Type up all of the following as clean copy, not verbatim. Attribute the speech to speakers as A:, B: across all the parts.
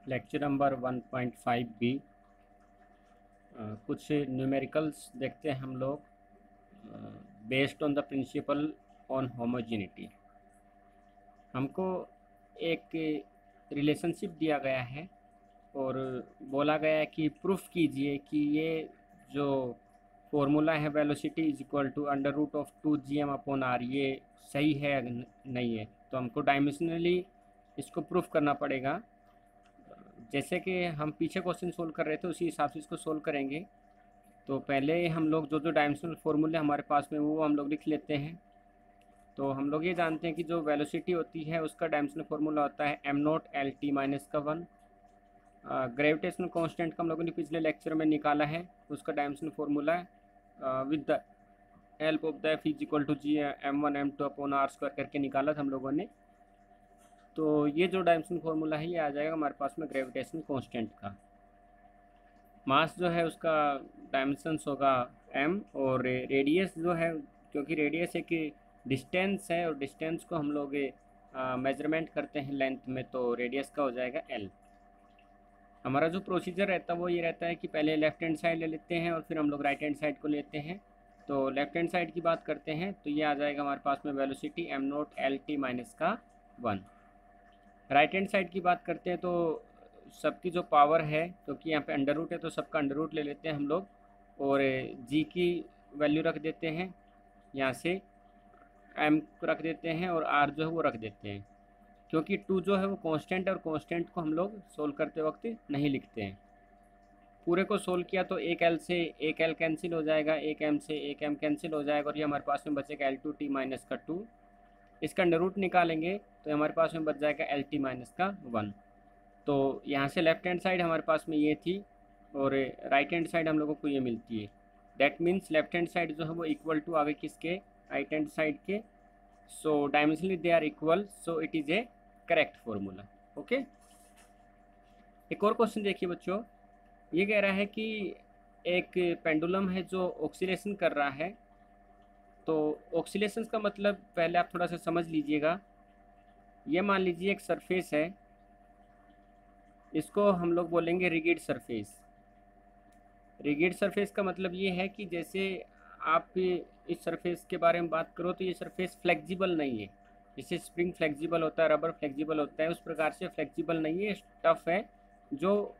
A: Lecture number 1.5 B. कुछ numericals देखते हैं हम लोग based on the principle on homogeneity. हमको एक रिलेशनशिप दिया गया है और बोला गया है कि प्रूफ कीजिए कि ये जो फॉर्मूला है velocity is equal to under root of 2gm/r ये सही है या नहीं है। तो हमको डायमेंशनली इसको प्रूफ करना पड़ेगा। जैसे कि हम पीछे क्वेश्चन सोल्व कर रहे थे उसी हिसाब से इसको सोल्व करेंगे। तो पहले हम लोग जो जो डायमेंशनल फार्मूले हमारे पास में वो हम लोग लिख लेते हैं। तो हम लोग ये जानते हैं कि जो वेलोसिटी होती है उसका डायमेंशनल फार्मूला होता है m0 L t - 1। Gravitational constant का हम लोगों ने पिछले लेक्चर में निकाला है, उसका डायमेंशनल फार्मूला है with the help of the F is equal to G m1 m2/r² करके निकाला था हम लोगों ने। तो ये जो डायमेंशनल फार्मूला है ये आ जाएगा हमारे पास में ग्रेविटेशनल कांस्टेंट का। मास जो है उसका डायमेंशंस होगा m, और रेडियस जो है, क्योंकि रेडियस एक डिस्टेंस है और डिस्टेंस को हम लोग मेजरमेंट करते हैं लेंथ में, तो रेडियस का हो जाएगा l। हमारा जो प्रोसीजर रहता है वो ये रहता है कि पहले लेफ्ट हैंड साइड ले लेते हैं और फिर हम लोग राइट हैंड साइड को लेते हैं। तो लेफ्ट हैंड साइड की बात करते हैं तो ये आ जाएगा हमारे पास में velocity m0 L t - 1। Right hand side की बात करते हैं तो सबकी जो पावर है, क्योंकि यहाँ पे अंडर रूट है तो सबका अंडर रूट ले लेते हैं हम लोग, और जी की वैल्यू रख देते हैं यहाँ से, एम रख देते हैं और आर जो है वो रख देते हैं, क्योंकि टू जो है वो कांस्टेंट है और कांस्टेंट को हम लोग सोल्व करते वक्त नहीं लिखते हैं। पूरे को सोल्व किया तो एक एल से एक एल कैंसिल हो जाएगा, एक एम से एक एम कैंसिल हो जाएगा, और ये हमारे पास में बचेगा L2t - 2। इसका अंडर रूट निकालेंगे तो हमारे पास में बच जाएगा L t - 1। तो यहाँ से लेफ्ट हैंड साइड हमारे पास में ये थी और राइट हैंड साइड हम लोगों को ये मिलती है। That means left hand side जो है वो इक्वल टू आगे किसके, राइट हैंड साइड के। So dimensionally they are equal, so it is a correct formula. Okay, एक और क्वेश्चन देखिए बच्चों। ये कह रहा है कि एक पेंडुलम है जो ऑक्सीलेशन कर रहा है। तो ऑक्सीलेशन का मतलब पहले आप थोड़ा सा समझ लीजिएगा। ये मान लीजिए एक सरफेस है, इसको हम लोग बोलेंगे रिगिड सरफेस। रिगिड सरफेस का मतलब ये है कि जैसे आप इस सरफेस के बारे में बात करो तो ये सरफेस फ्लेक्सिबल नहीं है। जैसे स्प्रिंग फ्लेक्सिबल होता है, रबर फ्लेक्सिबल होता है, उस प्रकार से फ्लेक्सिबल नहीं है, टफ है, जो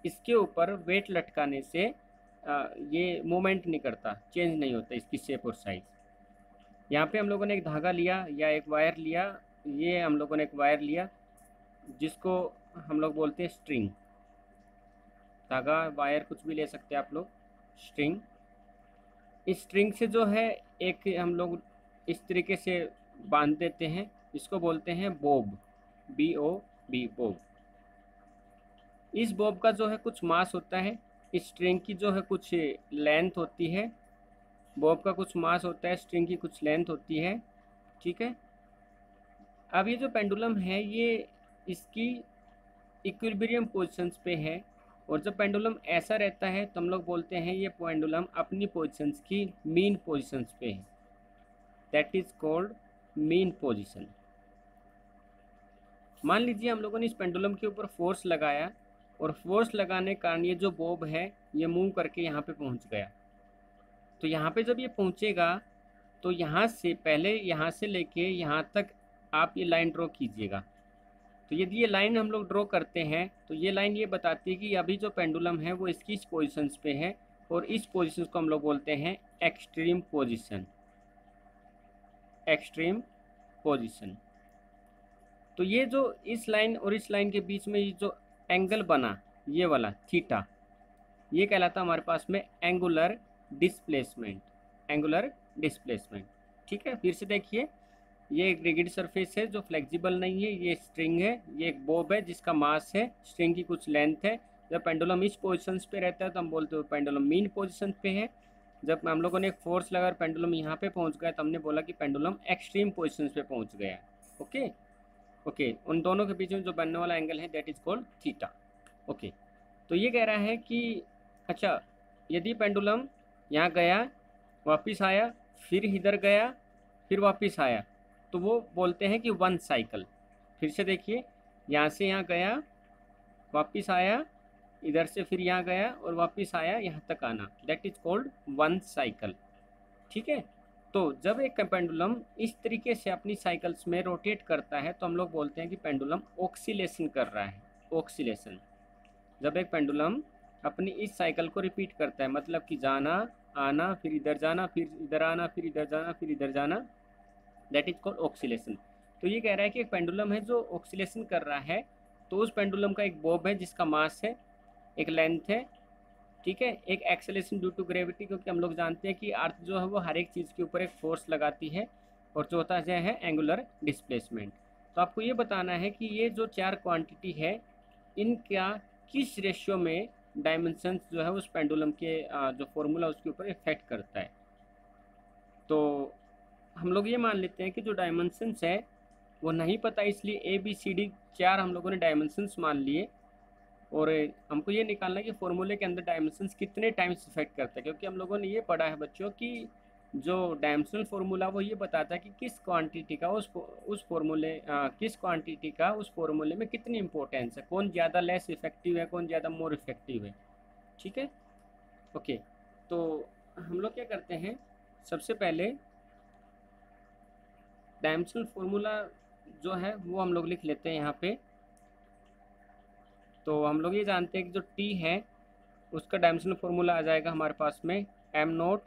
A: इसके ऊपर वेट लटकाने से ये मूवमेंट नहीं करता, चेंज नहीं होता इसकी शेप और साइज। यहाँ पे हम लोगों ने एक धागा लिया या एक वायर लिया, ये हम लोगों ने एक वायर लिया जिसको हम लोग बोलते हैं स्ट्रिंग। धागा वायर कुछ भी ले सकते हैं आप लोग, स्ट्रिंग। इस स्ट्रिंग से जो है एक हम लोग इस तरीके से बांध देते हैं, इसको बोलते हैं बोब, BOB, बोब। इस बॉब का जो है कुछ मास होता है, इस स्ट्रिंग की जो है कुछ लेंथ होती है, बॉब का कुछ मास होता है, स्ट्रिंग की कुछ लेंथ होती है। ठीक है, अब ये जो पेंडुलम है ये इसकी इक्विलिब्रियम पोजीशंस पे है, और जब पेंडुलम ऐसा रहता है तो हम लोग बोलते हैं ये पेंडुलम अपनी पोजीशंस की मीन पोजीशंस पे है। That is called mean position. मान लीजिए हम लोगों ने इस पेंडुलम के ऊपर फोर्स लगाया, और फोर्स लगाने के कारण ये जो बॉब है ये मूव करके यहाँ पे पहुँच गया। तो यहाँ पे जब ये पहुँचेगा तो यहाँ से पहले यहाँ से लेके यहाँ तक आप ये लाइन ड्रॉ कीजिएगा। तो यदि ये लाइन हम लोग ड्रॉ करते हैं तो ये लाइन ये बताती है कि अभी जो पेंडुलम है वो इसकी इस पोजीशंस पे है, और इस पोजीशंस को हम लोग बोलते हैं एक्सट्रीम पोजीशन। Extreme position. तो ये जो इस लाइन और इस लाइन के बीच में ये जो एंगल बना, ये वाला थीटा, ये कहलाता है हमारे पास में एंगुलर डिस्प्लेसमेंट। Angular displacement. ठीक है, फिर से देखिए, ये एक रिगिड सरफेस है जो फ्लेक्सिबल नहीं है, ये स्ट्रिंग है, ये एक बॉब है जिसका मास है, स्ट्रिंग की कुछ लेंथ है। जब पेंडुलम इस पोजीशन पे रहता है तो हम बोलते हैं पेंडुलम मीन पोजीशन पे है। जब हम लोगों ने एक फोर्स लगा पेंडुलम यहाँ पे पहुँच गया तो हमने बोला कि पेंडुलम एक्सट्रीम पोजिशन पे पहुँच गया। ओके ओके, उन दोनों के बीच में जो बनने वाला एंगल है that is called theta. Okay, तो ये कह रहा है कि अच्छा, यदि पेंडुलम यहाँ गया, वापस आया, फिर इधर गया, फिर वापस आया, तो वो बोलते हैं कि वन साइकिल। फिर से देखिए, यहाँ से यहाँ गया, वापस आया इधर से, फिर यहाँ गया और वापस आया यहाँ तक आना, that is called one cycle. ठीक है, तो जब एक पेंडुलम इस तरीके से अपनी साइकिल्स में रोटेट करता है तो हम लोग बोलते हैं कि पेंडुलम ऑक्सीलेशन कर रहा है। ऑक्सीलेशन, जब एक पेंडुलम अपनी इस साइकिल को रिपीट करता है, मतलब कि जाना आना, फिर इधर जाना, फिर इधर आना, फिर इधर जाना, फिर इधर जाना, दैट इज कॉल्ड ऑक्सीलेशन। तो ये कह रहा है कि एक पेंडुलम है जो ऑक्सीलेशन कर रहा है, तो उस पेंडुलम का एक बॉब है जिसका मास है, एक लेंथ है, ठीक है, एक एक्सेलेरेशन ड्यू टू ग्रेविटी, क्योंकि हम लोग जानते हैं कि अर्थ जो है वो हर एक चीज़ के ऊपर एक फोर्स लगाती है, और चौथा जो है एंगुलर डिस्प्लेसमेंट। तो आपको ये बताना है कि ये जो चार क्वांटिटी है इनका किस रेशियो में डायमेंशंस जो है उस पेंडुलम के जो फॉर्मूला उसके ऊपर इफेक्ट करता है। तो हम लोग ये मान लेते हैं कि जो डायमेंशंस है वो नहीं पता, इसलिए ए बी सी डी चार हम लोगों ने डायमेंशंस मान लिए, और हमको ये निकालना है कि फॉर्मूले के अंदर डायमेंशंस कितने टाइम्स इफेक्ट करता है, क्योंकि हम लोगों ने ये पढ़ा है बच्चों कि जो डायमेंशनल फार्मूला वो ये बताता है कि किस क्वांटिटी का उस फॉर्मूले किस क्वांटिटी का उस फॉर्मूले में कितनी इंपॉर्टेंस है, कौन ज़्यादा लेस इफेक्टिव है, कौन ज़्यादा मोर इफेक्टिव है। ठीक है, ओके। तो हम लोग क्या करते हैं, सबसे पहले डायमेंशनल फार्मूला जो है वो हम लोग लिख लेते हैं यहाँ पे। तो हम लोग ये जानते हैं कि जो टी है उसका डायमेंशनल फार्मूला आ जाएगा हमारे पास में एम नोट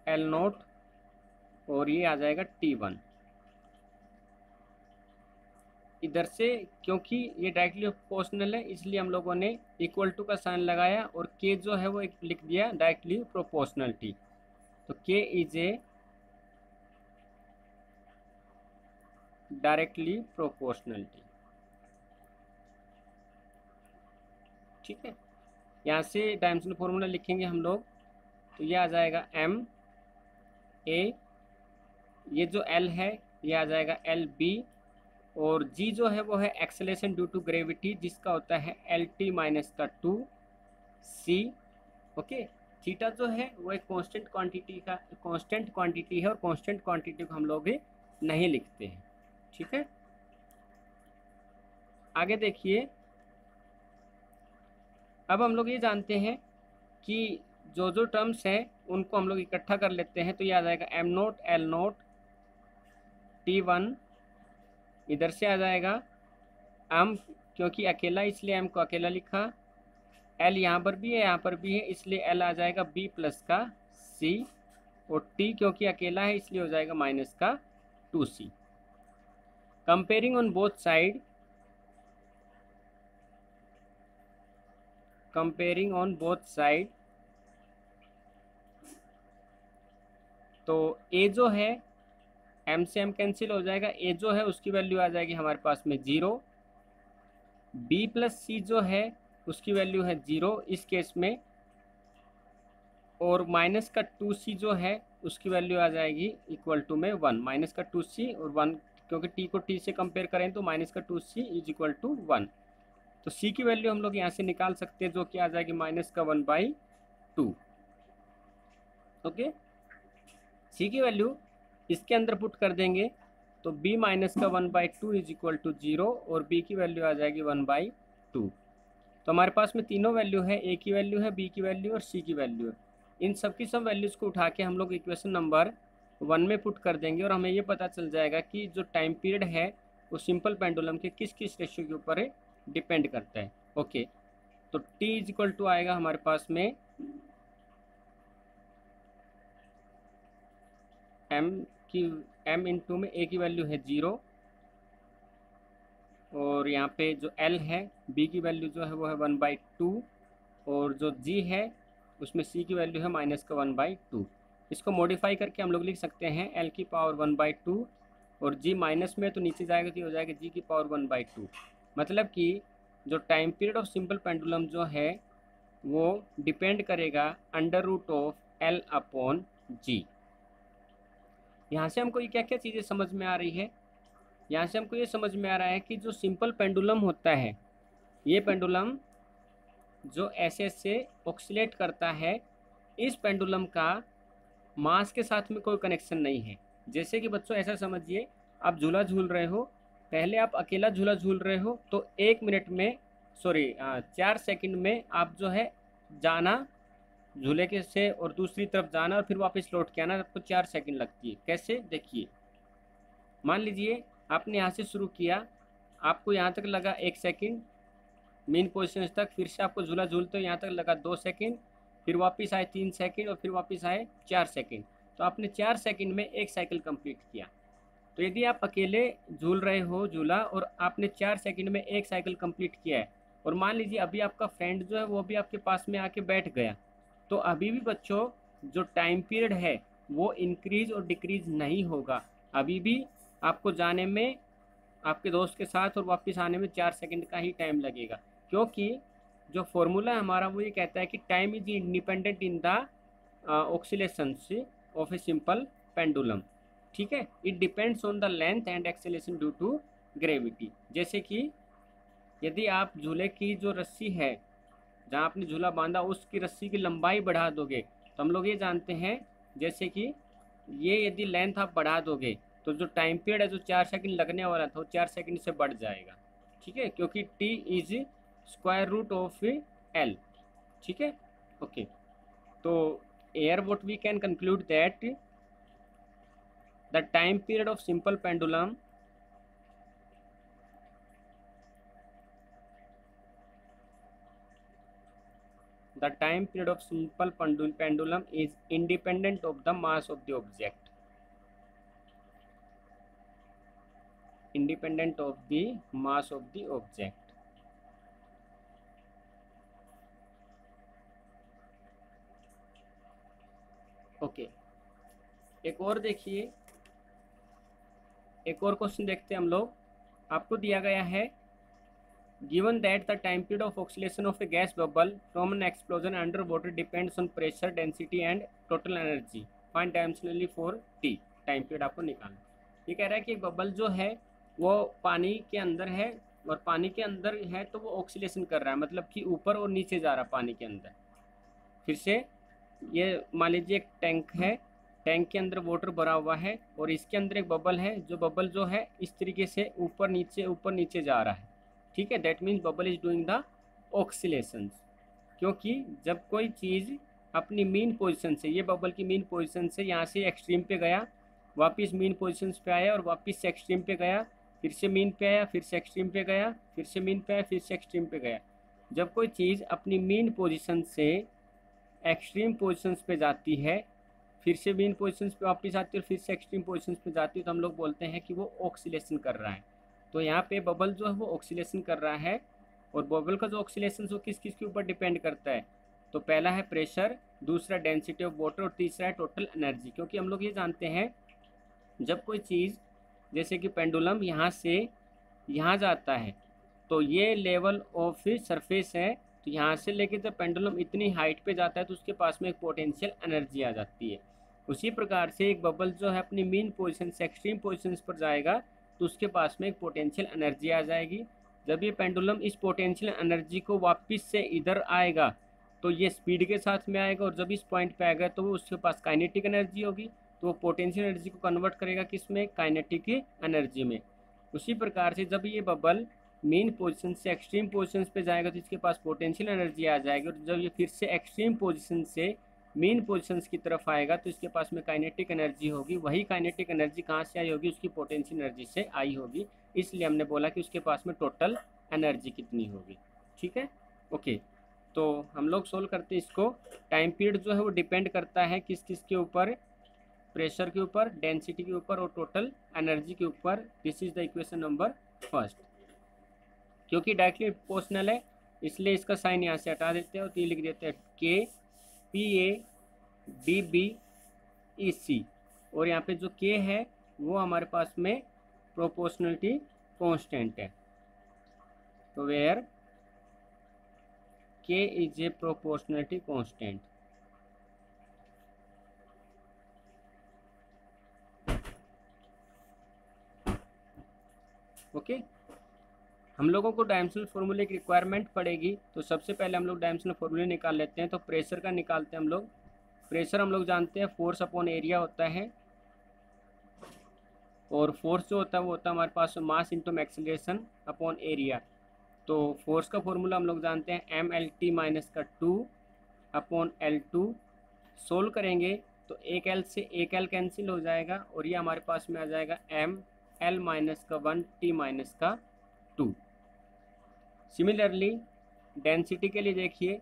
A: एल नोट, और ये आ जाएगा T1। इधर से क्योंकि ये डायरेक्टली प्रोपोर्शनल है इसलिए हम लोगों ने इक्वल टू का साइन लगाया, और के जो है वो एक लिख दिया डायरेक्टली प्रोपोर्शनल टी। तो के is a directly proportional T. ठीक है, यहाँ से डायमेंशनल फॉर्मूला लिखेंगे हम लोग, तो ये आ जाएगा एम ए, ये जो एल है ये आ जाएगा एल बी, और जी जो है वो है एक्सेलेरेशन ड्यू टू ग्रेविटी जिसका होता है एल टी माइनस का 2 सी। ओके, थीटा जो है वो एक कांस्टेंट क्वांटिटी है, और कांस्टेंट क्वांटिटी को हम लोग नहीं लिखते हैं। ठीक है, आगे देखिए, अब हम लोग ये जानते हैं कि जो जो टर्म्स हैं उनको हम लोग इकट्ठा कर लेते हैं, तो ये आ जाएगा M note L note T1, इधर से आ जाएगा एम, क्योंकि अकेला इसलिए एम को अकेला लिखा, एल यहाँ पर भी है यहाँ पर भी है इसलिए एल आ जाएगा बी प्लस का सी, और टी क्योंकि अकेला है इसलिए हो जाएगा माइनस का 2c। Comparing on both side, comparing on both side, तो ए जो है एम से एम कैंसिल हो जाएगा, ए जो है उसकी वैल्यू आ जाएगी हमारे पास में 0, बी प्लस सी जो है उसकी वैल्यू है 0 इस केस में, और माइनस का 2c जो है उसकी वैल्यू आ जाएगी इक्वल टू में 1, माइनस का 2c और 1, क्योंकि t को t से कंपेयर करें तो माइनस का 2c इज इक्वल टू 1। तो c की वैल्यू हम लोग यहाँ से निकाल सकते हैं जो कि आ जाएगी माइनस का 1/2। ओके, c की वैल्यू इसके अंदर पुट कर देंगे तो b माइनस का 1/2 इज इक्वल टू 0, और b की वैल्यू आ जाएगी 1/2। तो हमारे पास में तीनों वैल्यू है, a की वैल्यू है, b की वैल्यू और c की वैल्यू है। इन सब की सब वैल्यूज़ को उठा के हम लोग इक्वेशन नंबर 1 में पुट कर देंगे, और हमें ये पता चल जाएगा कि जो टाइम पीरियड है वो सिंपल पेंडुलम के किस किस रेशियो के ऊपर डिपेंड करता है। ओके, तो t इज इक्वल टू आएगा हमारे पास में m इंटू में a की वैल्यू है 0, और यहाँ पे जो l है b की वैल्यू जो है वो है 1/2, और जो g है उसमें c की वैल्यू है माइनस का 1/2। इसको मॉडिफाई करके हम लोग लिख सकते हैं l की पावर 1/2, और g माइनस में तो नीचे जाएगा तो हो जाएगा g की पावर 1/2। मतलब कि जो time period of simple pendulum जो है वो डिपेंड करेगा √L/G। यहाँ से हमको ये क्या क्या चीज़ें समझ में आ रही है, यहाँ से हमको ये समझ में आ रहा है कि जो सिंपल पेंडुलम होता है, ये पेंडुलम जो ऐसे से ऑक्सीलेट करता है, इस पेंडुलम का मास के साथ में कोई कनेक्शन नहीं है। जैसे कि बच्चों ऐसा समझिए, आप झूला झूल रहे हो, पहले आप अकेला झूला झूल रहे हो तो 1 मिनट में सॉरी 4 सेकंड में आप जो है जाना झूले के से और दूसरी तरफ जाना और फिर वापस लौट के आना, आपको 4 सेकंड लगती है। कैसे, देखिए, मान लीजिए आपने यहाँ से शुरू किया, आपको यहाँ तक लगा 1 सेकंड मेन पोजीशन तक, फिर से आपको झूला झूलते हो यहाँ तक लगा 2 सेकंड, फिर वापस आए 3 सेकंड और फिर वापस आए 4 सेकंड। तो आपने 4 सेकंड में 1 साइकिल कंप्लीट किया। तो यदि आप अकेले झूल रहे हो झूला और आपने 4 सेकंड में 1 साइकिल कंप्लीट किया है, और मान लीजिए अभी आपका फ्रेंड जो है वो भी आपके पास में आके बैठ गया, तो अभी भी बच्चों जो टाइम पीरियड है वो इंक्रीज और डिक्रीज नहीं होगा। अभी भी आपको जाने में आपके दोस्त के साथ और वापस आने में 4 सेकंड का ही टाइम लगेगा, क्योंकि जो फॉर्मूला है हमारा वो ये कहता है कि time is independent in the oscillations of a simple pendulum. ठीक है, it depends on the length and acceleration due to gravity. जैसे कि यदि आप झूले की जो रस्सी है जहाँ आपने झूला बांधा उसकी रस्सी की लंबाई बढ़ा दोगे, तो हम लोग ये जानते हैं जैसे कि ये यदि लेंथ आप बढ़ा दोगे तो जो टाइम पीरियड है जो 4 सेकंड लगने वाला था वो 4 सेकंड से बढ़ जाएगा। ठीक है, क्योंकि T is square root of L. ठीक है, ओके। तो here what we can conclude that the time period of simple pendulum the time period of simple pendulum is independent of the mass of the object, independent of the mass of the object। Okay, एक और देखिए, एक और question देखते हैं हम लोग। आपको दिया गया है given that the time period of oscillation of a gas bubble from an explosion under water depends on pressure, density and total energy, find dimensionally for t। Time period आपको निकालना। ये कह रहा है कि एक बबल जो है वो पानी के अंदर है और पानी के अंदर है तो वो ऑक्सीलेशन कर रहा है, मतलब कि ऊपर और नीचे जा रहा है पानी के अंदर। फिर से ये मान लीजिए एक टैंक है, टैंक के अंदर वाटर भरा हुआ है और इसके अंदर एक बबल है, जो बबल जो है इस तरीके से ऊपर नीचे जा रहा है। ठीक है, that means bubble is doing the oscillations. क्योंकि जब कोई चीज़ अपनी मीन पोजीशन से, ये बबल की मीन पोजीशन से यहाँ से एक्सट्रीम पे गया, वापस मीन पोजीशन पे आया और वापस से एक्सट्रीम पे गया, फिर से मीन पे आया, फिर से एक्सट्रीम पे गया, फिर से मीन पे आया, फिर से एक्सट्रीम पे गया। जब कोई चीज़ अपनी मीन पोजीशन से एक्सट्रीम पोजीशंस पे जाती है, फिर से मीन पोजीशंस पे वापस आती है और फिर से एक्सट्रीम पोजीशंस पे जाती है, तो हम लोग बोलते हैं कि वो ऑक्सीलेशन कर रहा है। तो यहाँ पे बबल जो है वो ऑक्सीलेशन कर रहा है, और बबल का जो ऑक्सीलेशन वो किस किस के ऊपर डिपेंड करता है, तो पहला है प्रेशर, दूसरा डेंसिटी ऑफ वाटर और तीसरा है टोटल एनर्जी। क्योंकि हम लोग ये जानते हैं जब कोई चीज़ जैसे कि पेंडुलम यहाँ से यहाँ जाता है तो ये लेवल ऑफ सरफेस है, तो यहाँ से लेके जब पेंडुलम इतनी हाइट पे जाता है तो उसके पास में एक पोटेंशियल एनर्जी आ जाती है। उसी प्रकार से एक बबल जो है अपनी मेन पोजीशन से एक्सट्रीम पोजीशंस पर जाएगा तो उसके पास में एक पोटेंशियल एनर्जी आ जाएगी। जब ये पेंडुलम इस पोटेंशियल एनर्जी को वापस से इधर आएगा तो ये स्पीड के साथ में आएगा, और जब इस पॉइंट पे आएगा तो वो उसके पास काइनेटिक एनर्जी होगी, तो वो पोटेंशियल एनर्जी को कन्वर्ट करेगा किस में, काइनेटिक एनर्जी में। उसी प्रकार से जब ये बबल मेन पोजीशन से एक्सट्रीम पोजीशन पे जाएगा तो इसके पास पोटेंशियल एनर्जी आ जाएगी, और जब ये फिर से एक्सट्रीम पोजीशन से मेन पोजीशंस की तरफ आएगा तो इसके पास में काइनेटिक एनर्जी होगी। वही काइनेटिक एनर्जी कहाँ से आई होगी, उसकी पोटेंशियल एनर्जी से आई होगी। इसलिए हमने बोला कि उसके पास में टोटल एनर्जी कितनी होगी। ठीक है, ओके। तो हम लोग सोल्व करते हैं इसको। टाइम पीरियड जो है वो डिपेंड करता है किस किस के ऊपर, प्रेशर के ऊपर, डेंसिटी के ऊपर और टोटल एनर्जी के ऊपर। This is the equation number first. क्योंकि डायरेक्टली प्रोपोर्शनल है इसलिए इसका साइन यहाँ से हटा देते हैं और ये लिख देते हैं के P A D B E C, और यहाँ पे जो के है वो हमारे पास में प्रोपोर्शनलिटी कांस्टेंट है। तो वेयर के is a proportionality constant. Okay, हम लोगों को डायमेंशनल फॉर्मूले की रिक्वायरमेंट पड़ेगी, तो सबसे पहले हम लोग डायमेंशनल फॉर्मूले निकाल लेते हैं। तो प्रेशर का निकालते हैं हम लोग। प्रेशर हम लोग जानते हैं फोर्स अपॉन एरिया होता है, और फोर्स जो होता है वो होता है हमारे पास mass into acceleration upon area. तो फोर्स का फॉर्मूला हम लोग जानते हैं एम एल टी माइनस का 2 अपॉन L2। सोल्व करेंगे तो एक एल से एक एल कैंसिल हो जाएगा और ये हमारे पास में आ जाएगा एम एल माइनस का 1 टी माइनस का 2। सिमिलरली डेंसिटी के लिए देखिए,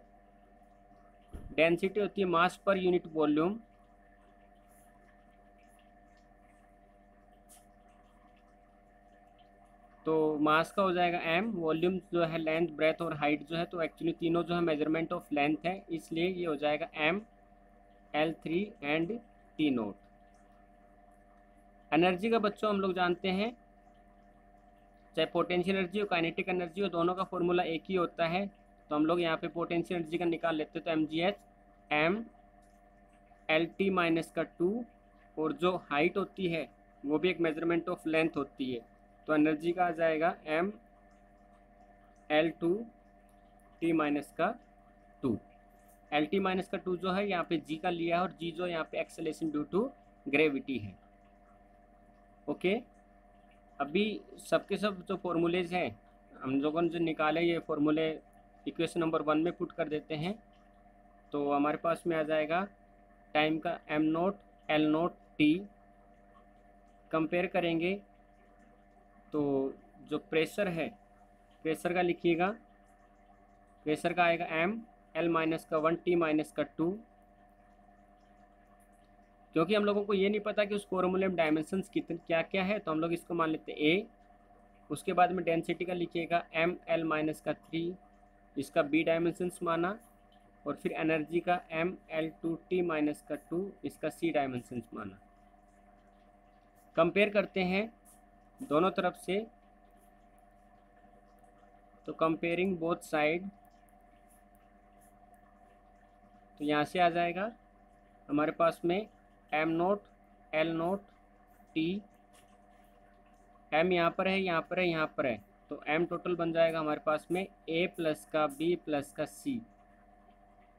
A: डेंसिटी होती है मास पर यूनिट वॉल्यूम। तो मास का हो जाएगा m, वॉल्यूम जो है लेंथ ब्रेथ और हाइट जो है, तो एक्चुअली तीनों जो है मेजरमेंट ऑफ लेंथ है, इसलिए ये हो जाएगा m L3 and T note. Energy का बच्चों हम लोग जानते हैं, चाहे पोटेंशियल एनर्जी हो काइनेटिक एनर्जी हो, दोनों का फॉर्मूला एक ही होता है। तो हम लोग यहाँ पे पोटेंशियल एनर्जी का निकाल लेते हैं, तो mgh m LT माइनस का 2, और जो हाइट होती है वो भी एक मेजरमेंट ऑफ लेंथ होती है, तो एनर्जी का आ जाएगा m L2 T माइनस का 2। LT माइनस का 2 जो है यहाँ पे g का लिया है, और g जो यहाँ पे एक्सेलेरेशन ड्यू टू ग्रेविटी है। ओके, अभी सबके सब जो फॉर्मूलेज हैं हम लोगों ने जो निकाले, ये फॉर्मूले इक्वेशन नंबर 1 में पुट कर देते हैं। तो हमारे पास में आ जाएगा टाइम का m note L note T। Compare करेंगे तो जो प्रेशर है, प्रेशर का लिखिएगा, प्रेशर का आएगा m L माइनस का 1 T माइनस का 2। क्योंकि हम लोगों को ये नहीं पता कि उस फॉर्मूले में डायमेंशंस कितने क्या क्या है, तो हम लोग इसको मान लेते हैं a। उसके बाद में डेंसिटी का लिखिएगा m L माइनस का 3, इसका b डायमेंशंस माना, और फिर एनर्जी का m L2 T माइनस का 2, इसका c डायमेंशंस माना। कंपेयर करते हैं दोनों तरफ से, तो कंपेयरिंग बोथ साइड, तो यहाँ से आ जाएगा हमारे पास में m note L note T, m यहाँ पर है, यहाँ पर है, यहाँ पर है, तो m टोटल बन जाएगा हमारे पास में a प्लस का b प्लस का c।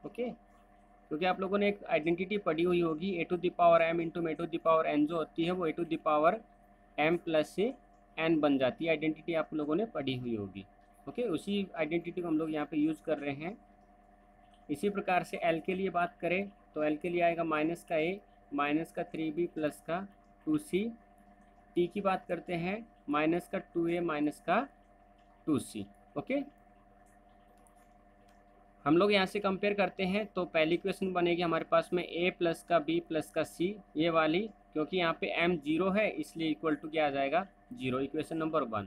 A: ओके, क्योंकि आप लोगों ने एक आइडेंटिटी पढ़ी हुई होगी, a to the power m into a to the power n जो होती है वो a to the power m plus से n बन जाती है, आइडेंटिटी आप लोगों ने पढ़ी हुई होगी। ओके, उसी आइडेंटिटी को हम लोग यहाँ पे यूज़ कर रहे हैं। इसी प्रकार से L के लिए बात करें तो L के लिए आएगा माइनस का a माइनस का 3b प्लस का 2c। T की बात करते हैं माइनस का 2a माइनस का 2c। ओके, हम लोग यहाँ से कंपेयर करते हैं तो पहली इक्वेशन बनेगी हमारे पास में a प्लस का b प्लस का c, ये वाली, क्योंकि यहाँ पे m 0 है इसलिए इक्वल टू क्या आ जाएगा 0, इक्वेशन नंबर 1।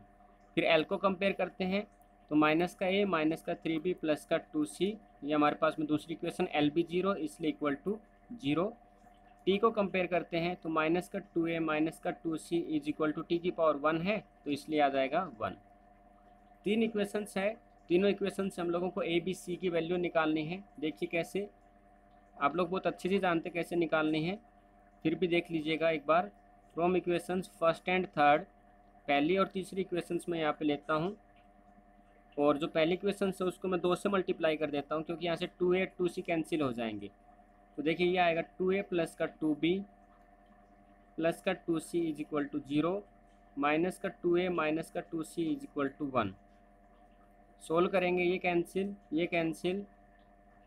A: फिर L को कंपेयर करते हैं तो माइनस का a माइनस का 3b प्लस का 2c, ये हमारे पास में दूसरी इक्वेशन, L भी 0 इसलिए इक्वल टू 0। T को कंपेयर करते हैं तो माइनस का 2a माइनस का 2c is equal to T की पावर 1 है, तो इसलिए आ जाएगा 1। तीन इक्वेशंस है, तीनों इक्वेशन से हम लोगों को ए बी सी की वैल्यू निकालनी है। देखिए कैसे, आप लोग बहुत अच्छे से जानते कैसे निकालनी है, फिर भी देख लीजिएगा एक बार। From equations first and third, पहली और तीसरी इक्वेशंस मैं यहाँ पे लेता हूँ, और जो पहली इक्वेशन है उसको मैं 2 से मल्टीप्लाई कर देता हूँ, क्योंकि यहाँ से 2a 2c कैंसिल हो जाएंगे। तो देखिए ये आएगा 2a प्लस का 2b प्लस का 2c is equal to 0, minus का 2a माइनस का 2c is equal to 1। Solve करेंगे, ये cancel,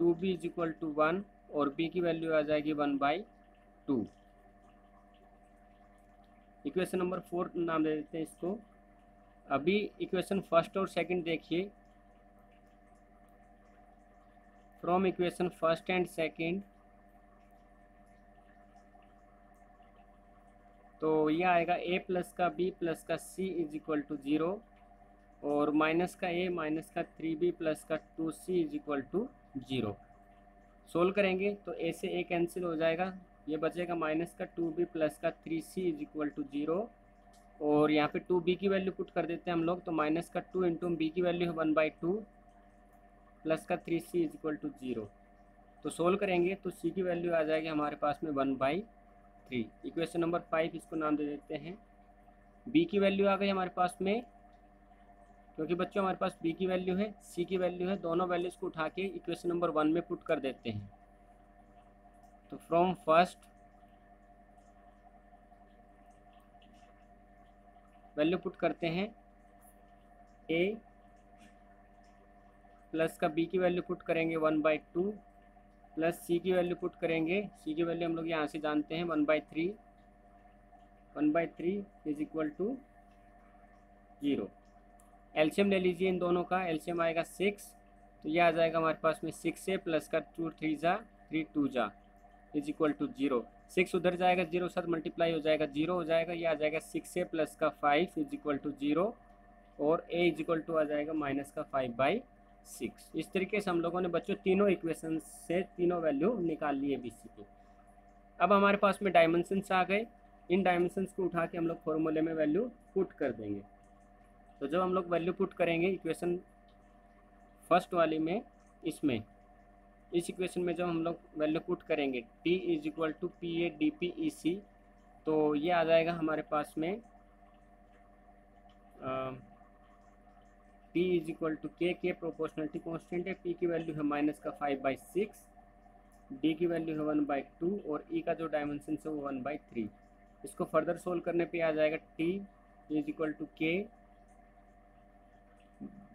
A: 2b is equal to 1, और b की वैल्यू आ जाएगी 1/2। इक्वेशन नंबर 4 नाम दे देते हैं इसको। अभी इक्वेशन फर्स्ट और सेकंड देखिए, from equation first and second, तो ये आएगा a प्लस का b प्लस का c इज इक्वल टू 0, और माइनस का a माइनस का 3b प्लस का 2c is equal to 0। Solve करेंगे तो a से a कैंसिल हो जाएगा, ये बचेगा माइनस का 2b प्लस का 3c इज इक्वल टू 0, और यहाँ पे 2b की वैल्यू पुट कर देते हैं हम लोग, तो माइनस का 2 इंटू b की वैल्यू है 1/2 प्लस का 3c इज इक्वल टू 0। तो सोल्व करेंगे तो c की वैल्यू आ जाएगी हमारे पास में 1/3। इक्वेशन नंबर 5 इसको नाम दे देते हैं। b की वैल्यू आ गई हमारे पास में, क्योंकि बच्चों हमारे पास b की वैल्यू है, c की वैल्यू है, दोनों वैल्यूज़ को उठा के इक्वेशन नंबर 1 में पुट कर देते हैं। तो फ्रॉम फर्स्ट वैल्यू पुट करते हैं a प्लस का बी की वैल्यू पुट करेंगे 1/2 प्लस सी की वैल्यू पुट करेंगे, सी की वैल्यू हम लोग यहाँ से जानते हैं 1/3, 1/3 इज इक्वल टू 0। एलसीएम ले लीजिए इन दोनों का, एलसीएम आएगा 6, तो ये आ जाएगा हमारे पास में 6 से प्लस का 2 3 जा 3 2 जा इज इक्वल टू 0। 6 उधर जाएगा, 0 साथ मल्टीप्लाई हो जाएगा, 0 हो जाएगा, ये आ जाएगा 6 से प्लस का 5 इज इक्वल टू 0 और a इज इक्वल टू आ जाएगा माइनस का 5/6। इस तरीके से हम लोगों ने बच्चों तीनों इक्वेशन से तीनों वैल्यू निकाल लिए BC की। अब हमारे पास में डायमेंशंस आ गए, इन डायमेंशंस को उठा के हम लोग फॉर्मूले में वैल्यू पुट कर देंगे। तो जब हम लोग वैल्यू पुट करेंगे इक्वेशन फर्स्ट वाली में, इसमें इस इक्वेशन में जब हम लोग वैल्यू पुट करेंगे T is equal to PA DP EC, तो ये आ जाएगा हमारे पास में P इज इक्वल टू के प्रोपोर्शनलिटी कॉन्स्टेंट है, P की वैल्यू है माइनस का 5/6, D की वैल्यू है 1/2 और E का जो डायमेंशन है वो 1/3। इसको फर्दर सोल्व करने पे आ जाएगा T is equal to K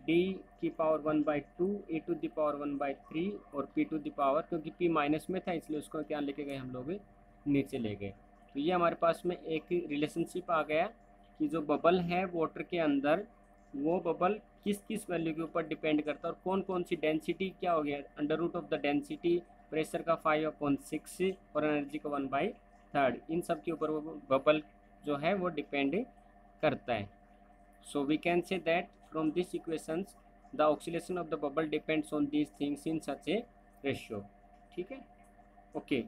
A: D की power 1/2 E to the power 1/3 और P टू द पावर, क्योंकि P माइनस में था इसलिए उसको क्या लेके गए हम लोग नीचे ले गए। तो ये हमारे पास में एक रिलेशनशिप आ गया कि जो बबल है वाटर के अंदर, वो बबल किस किस वैल्यू के ऊपर डिपेंड करता है और कौन कौन सी डेंसिटी क्या हो गया, under root of the density, pressure का 5/6 और एनर्जी का 1/3, इन सब के ऊपर वो बबल जो है वो डिपेंड करता है। So we can say that from these equations the oscillation of the bubble depends on these things in such a ratio। ठीक है, ओके।